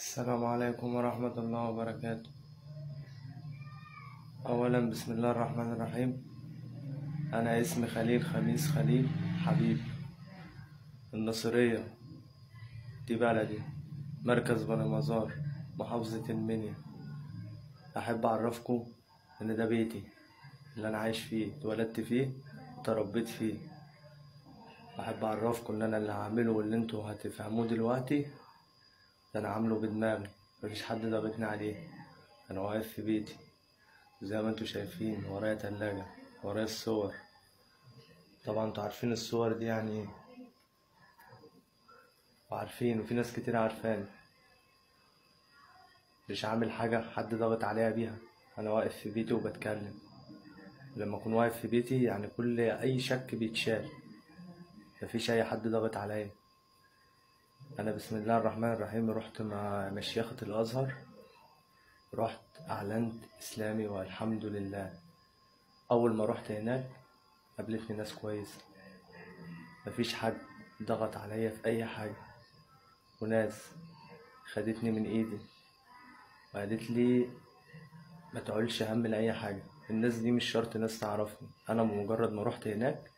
السلام عليكم ورحمة الله وبركاته. أولا بسم الله الرحمن الرحيم. أنا اسمي خليل خميس خليل حبيب، النصرية، دي بلدي، مركز بني مزار، محافظة المنيا. أحب أعرفكم إن ده بيتي اللي أنا عايش فيه، اتولدت فيه وتربيت فيه. أحب أعرفكم إن أنا اللي هعمله واللي انتوا هتفهموه دلوقتي ده أنا عامله بدماغي، مفيش حد ضاغطني عليه. أنا واقف في بيتي زي ما انتوا شايفين، ورايا تلاجة، ورايا الصور. طبعا انتوا عارفين الصور دي يعني ايه، وعارفين وفي ناس كتير عارفاني. مش عامل حاجة حد ضاغط عليها بيها، انا واقف في بيتي وبتكلم. لما اكون واقف في بيتي يعني كل اي شك بيتشال، مفيش اي حد ضاغط عليا. انا بسم الله الرحمن الرحيم رحت مع مشيخة الازهر، رحت اعلنت اسلامي والحمد لله. اول ما رحت هناك قابلتني ناس كويسة، مفيش حد ضغط عليا في اي حاجة، وناس خدتني من ايدي وقالت لي ما تعولش هم لأي حاجة. الناس دي مش شرط ناس تعرفني، انا بمجرد ما رحت هناك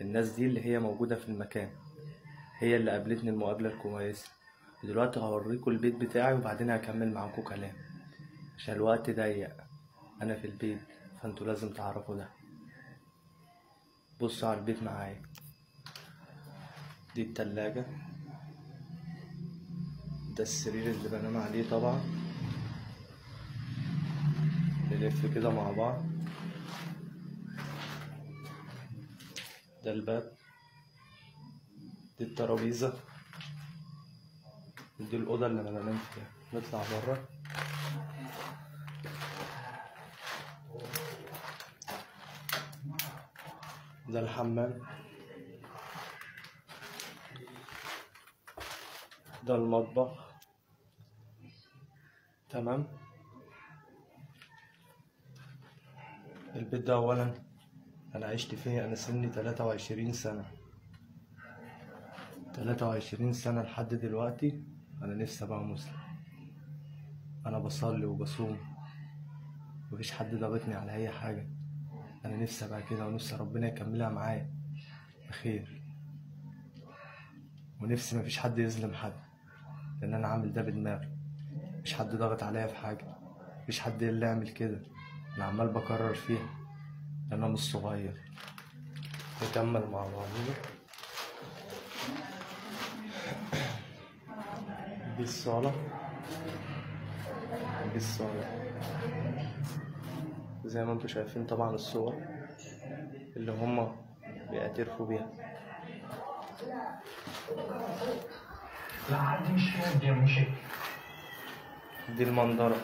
الناس دي اللي هي موجودة في المكان هي اللي قابلتني المقابلة الكويسة. دلوقتي هوريكم البيت بتاعي وبعدين هكمل معاكم كلام عشان الوقت ضيق. انا في البيت فانتوا لازم تعرفوا ده. بصوا على البيت معايا، دي التلاجة، ده السرير اللي بنام عليه. طبعا نلف كده مع بعض. ده الباب، دي الترابيزة، دي الأوضة اللي أنا بنام فيها. نطلع برا، ده الحمام، ده المطبخ. تمام. البيت ده أولا أنا عشت فيه، أنا سني 23 سنة، 23 سنة لحد دلوقتي. أنا نفسي أبقى مسلم، أنا بصلي وبصوم، مفيش حد ضاغطني على أي حاجة. أنا نفسي أبقى كده، ونفسي ربنا يكملها معايا بخير، ونفسي مفيش حد يظلم حد، لأن أنا عامل ده بدماغي، مفيش حد ضاغط عليا في حاجة، مفيش حد اللي يعمل كده. أنا عمال بكرر فيها لأن أنا مش صغير. نكمل مع بعضنا. دي الصالة، دي الصالة زي ما انتوا شايفين. طبعا الصور اللي هما بيعترفوا بيها. دي المنظرة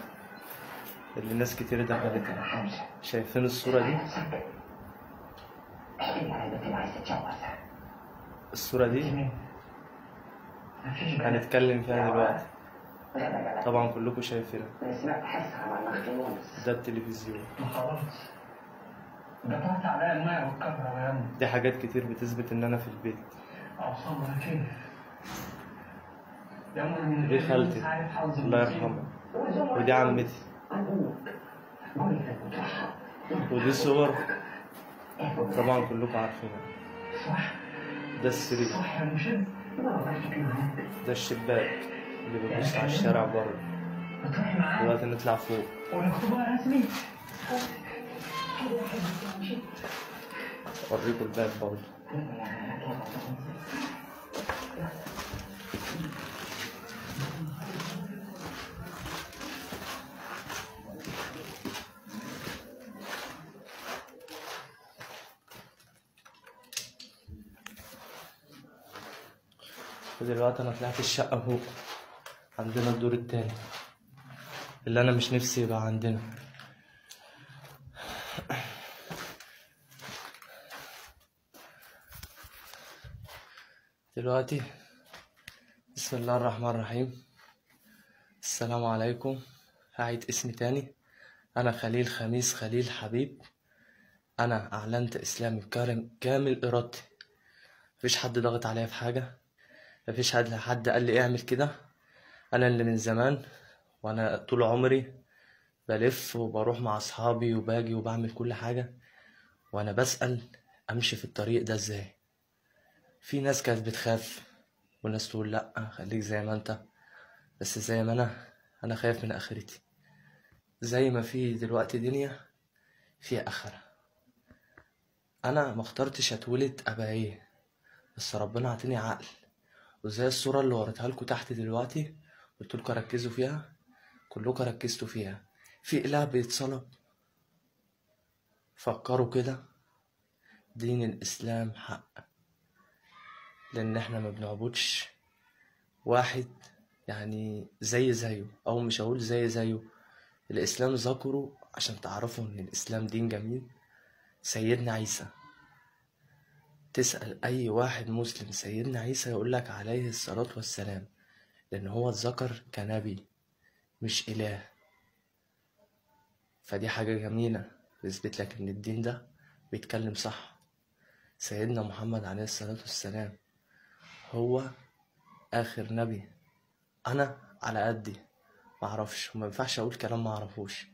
اللي ناس كتير دخلتها. شايفين الصورة دي؟ الصورة دي هنتكلم فيها دلوقتي، طبعا كلكم شايفينها. ده التلفزيون، دي حاجات كتير بتثبت ان انا في البيت. دي خالتي الله يرحمها، ودي عمتي، ودي صور طبعا كلكم عارفينها. ده السرير، ده الشباك اللي بيبص على الشارع بره. دلوقتي نطلع فوق. اوريكم الباب برضه. ودلوقتي انا طلعت الشقة فوق، عندنا الدور التاني اللي انا مش نفسي يبقى عندنا. دلوقتي بسم الله الرحمن الرحيم. السلام عليكم. هعيد اسمي تاني، انا خليل خميس خليل حبيب. انا اعلنت اسلامي كامل ارادتي، مفيش حد ضغط عليا في حاجة، مفيش حد قال لي اعمل كده. انا اللي من زمان وانا طول عمري بلف وبروح مع اصحابي وباجي وبعمل كل حاجة، وانا بسأل امشي في الطريق ده ازاي. في ناس كانت بتخاف وناس تقول لأ خليك زي ما انت، بس زي ما انا خايف من اخرتي. زي ما في دلوقتي دنيا في اخرة. انا ما اخترتش اتولد ابقى ايه، بس ربنا عطيني عقل. وزي الصورة اللي وريتها لكم تحت دلوقتي، قلت لكم ركزوا فيها، كلكم ركزتوا فيها. في اله بيتصلب؟ فكروا كده. دين الاسلام حق، لان احنا ما بنعبدش واحد يعني زيه، او مش هقول زيه. الاسلام ذكره عشان تعرفوا ان الاسلام دين جميل. سيدنا عيسى، تسأل اي واحد مسلم سيدنا عيسى يقولك عليه الصلاة والسلام، لان هو اتذكر كنبي مش اله. فدي حاجة جميلة بيثبت لك ان الدين ده بيتكلم صح. سيدنا محمد عليه الصلاة والسلام هو اخر نبي. انا على قدي معرفش، وما ينفعش اقول كلام معرفوش،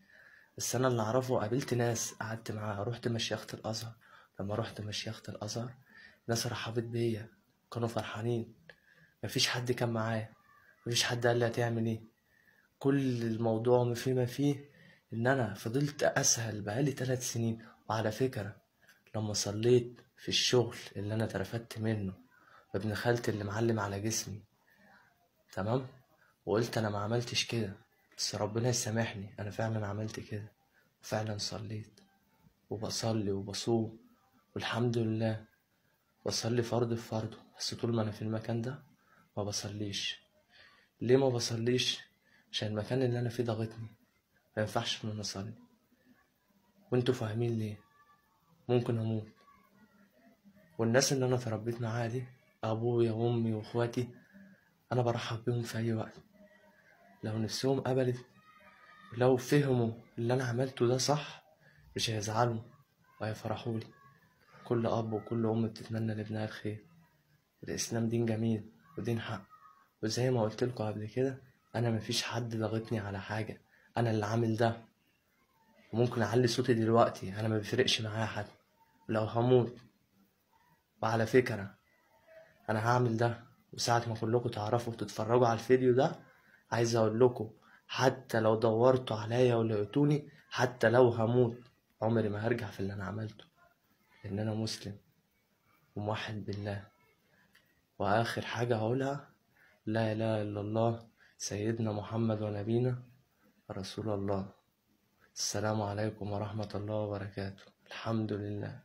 بس انا اللي اعرفه قابلت ناس قعدت معاها. رحت مشيخة الازهر، لما رحت مشيخة الازهر ناس رحبت بيا، كانوا فرحانين. مفيش حد كان معايا، مفيش حد قال لي هتعمل ايه. كل الموضوع فيما فيه ان انا فضلت اسهل بقالي 3 سنين. وعلى فكرة لما صليت في الشغل اللي انا اترفدت منه، ابن خالتي اللي معلم على جسمي، تمام، وقلت انا ما عملتش كده، بس ربنا يسامحني، انا فعلا عملت كده، وفعلا صليت وبصلي وبصوم، والحمد لله. بصلي فرض في فرضه، بس طول ما انا في المكان ده ما بصليش. ليه ما بصليش؟ عشان المكان اللي انا فيه ضاغطني، ما ينفعش ان انا اصلي. وانتوا فاهمين ليه؟ ممكن اموت. والناس اللي انا اتربيت معاها دي، ابويا وامي واخواتي، انا برحب بيهم في اي وقت. لو نفسهم قبلت، لو فهموا اللي انا عملته ده صح، مش هيزعلوا وهيفرحولي. كل اب وكل ام بتتمنى لابنها الخير. الاسلام دين جميل ودين حق. وزي ما قلت لكم قبل كده، انا مفيش حد ضاغطني على حاجه، انا اللي عامل ده. وممكن اعلي صوتي دلوقتي، انا ما بيفرقش معايا حد لو هموت. وعلى فكره انا هعمل ده، وساعة ما كلكم تعرفوا وتتفرجوا على الفيديو ده، عايز اقول لكم حتى لو دورتوا عليا ولقيتوني، حتى لو هموت، عمري ما هرجع في اللي انا عملته، لان انا مسلم وموحد بالله. واخر حاجه هقولها، لا اله الا الله سيدنا محمد ونبينا رسول الله. السلام عليكم ورحمه الله وبركاته. الحمد لله.